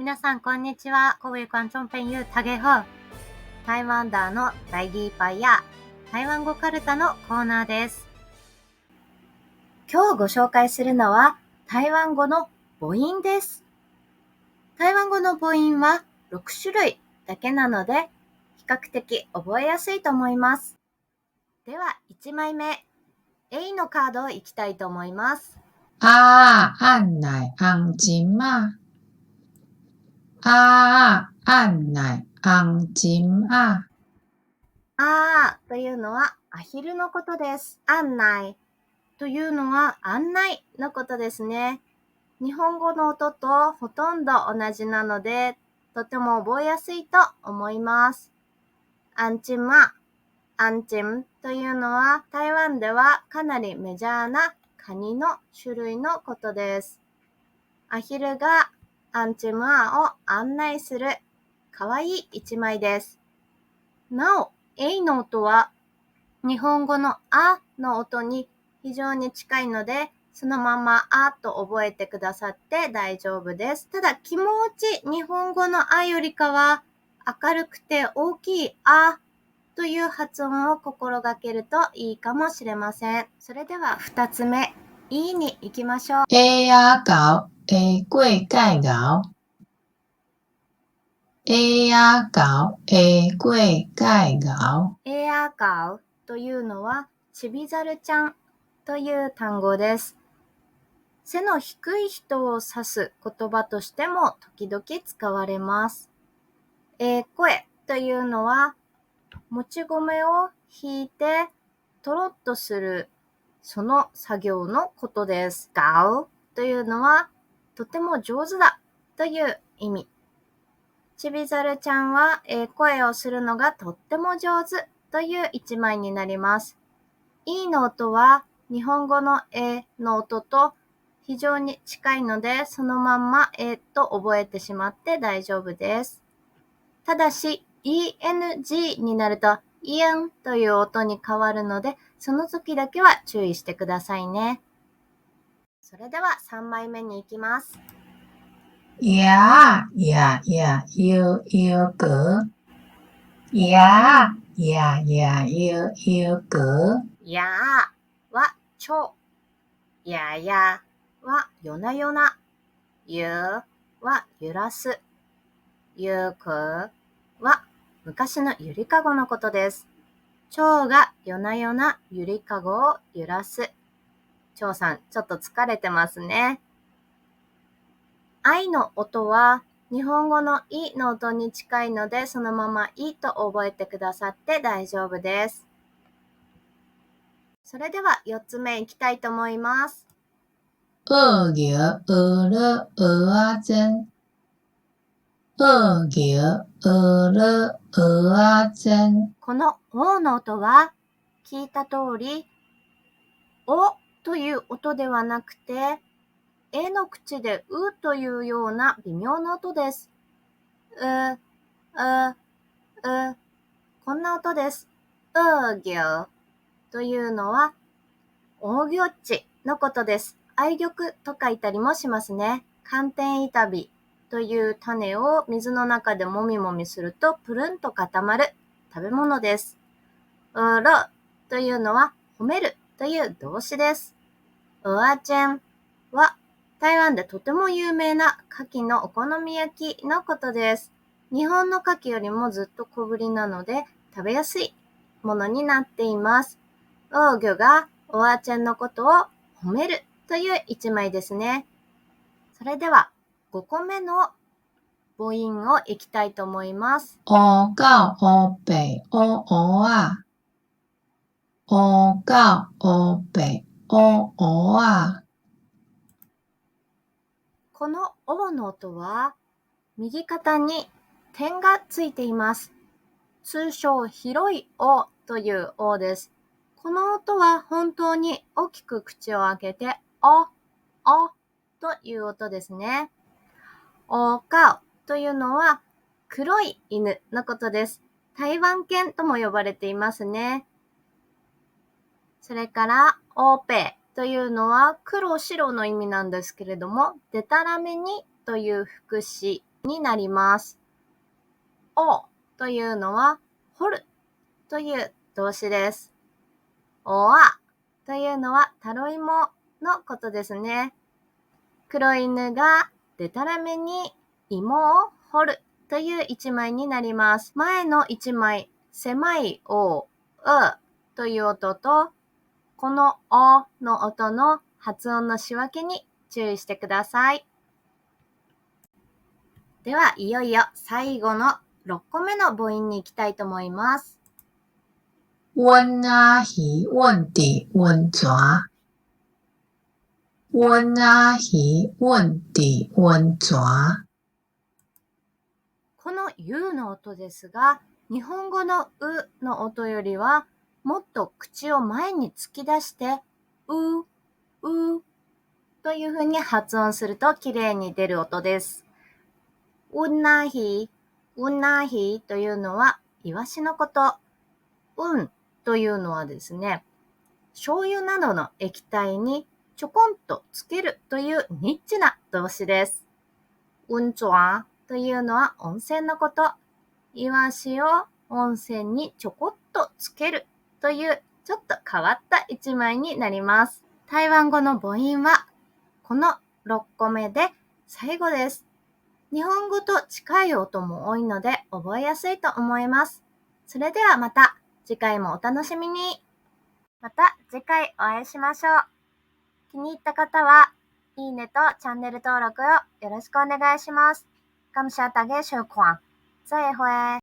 皆さんこんにちは。各位观众朋友大家好。台湾ダーの大リーパイや台湾語カルタのコーナーです。今日ご紹介するのは台湾語の母音です。台湾語の母音は6種類だけなので比較的覚えやすいと思います。では1枚目、A のカードをいきたいと思います。按奶红金嘛。按奶红金啊。というのはアヒルのことです。案内というのは案内のことですね。日本語の音とほとんど同じなので、とても覚えやすいと思います。アンチマ、アンチムというのは台湾ではかなりメジャーなカニの種類のことです。アヒルがアンチマを案内するかわいい一枚です。なお、A の音は日本語のあの音に非常に近いので、そのままあと覚えてくださって大丈夫です。ただ気持ち日本語のあよりかは明るくて大きいあという発音を心がけるといいかもしれません。それでは2つ目、E に行きましょう。A 呀搞 A 贵盖搞 A 呀搞 A 贵盖搞エアガウというのはちびざるちゃんという単語です。背の低い人を指す言葉としても時々使われます。声というのは、もち米をひいてとろっとするその作業のことです。ガウというのは、とても上手だという意味。ちびざるちゃんは声をするのがとっても上手という一枚になります。E の音は日本語のの音と非常に近いので、そのまんまと覚えてしまって大丈夫です。ただし、ENG になると、イエンという音に変わるので、その時だけは注意してくださいね。それでは3枚目に行きます。呀呀呀呦呦个呀呀やゆゆくやーはちょ、ややはよなよな、ゆは揺らす、ゆくは昔のゆりかごのことです。蝶が夜な夜なゆりかごを揺らす。蝶さん、ちょっと疲れてますね。愛の音は日本語のいの音に近いので、そのままいと覚えてくださって大丈夫です。それでは4つ目いきたいと思います。鳄魚鹅了鹅真鳄魚鹅了鹅真このおの音は聞いた通り、おという音ではなくて、の口でうというような微妙な音です。こんな音です。うぎょというのは、オーギョッチのことです。愛玉と書いたりもしますね。寒天板びという種を水の中でもみもみするとプルンと固まる食べ物です。うろというのは褒めるという動詞です。うあちぇんは台湾でとても有名な牡蠣のお好み焼きのことです。日本の牡蠣よりもずっと小ぶりなので食べやすいものになっています。オーギョがおあちゃんのことを褒めるという一枚ですね。それでは5個目の母音をいきたいと思います。おかおべおおあおかおべおおあこのおの音は右肩に点がついています。通称広いおというおです。この音は本当に大きく口を開けておという音ですね。おかおというのは黒い犬のことです。台湾犬とも呼ばれていますね。それからオーペというのは黒白の意味なんですけれども、でたらめにという副詞になります。おというのは掘るという動詞です。おわというのはタロイモのことですね。黒犬がでたらめに芋を掘るという一枚になります。前の一枚、狭いお、という音と、このおの音の発音の仕分けに注意してください。では、いよいよ最後の6個目の母音に行きたいと思います。温仔魚温地温蛇温仔魚温地温蛇この U の音ですが、日本語のうの音よりは、もっと口を前に突き出して、うというふうに発音すると綺麗に出る音です。ウンナヒというのは、イワシのこと。というのはですね、醤油などの液体にちょこんとつけるというニッチな動詞です。というのは温泉のこと。イワシを温泉にちょこっとつけるというちょっと変わった一枚になります。台湾語の母音はこの6個目で最後です。日本語と近い音も多いので覚えやすいと思います。それではまた次回もお楽しみに。また次回お会いしましょう。気に入った方はいいねとチャンネル登録をよろしくお願いします。感謝大家收看。再会。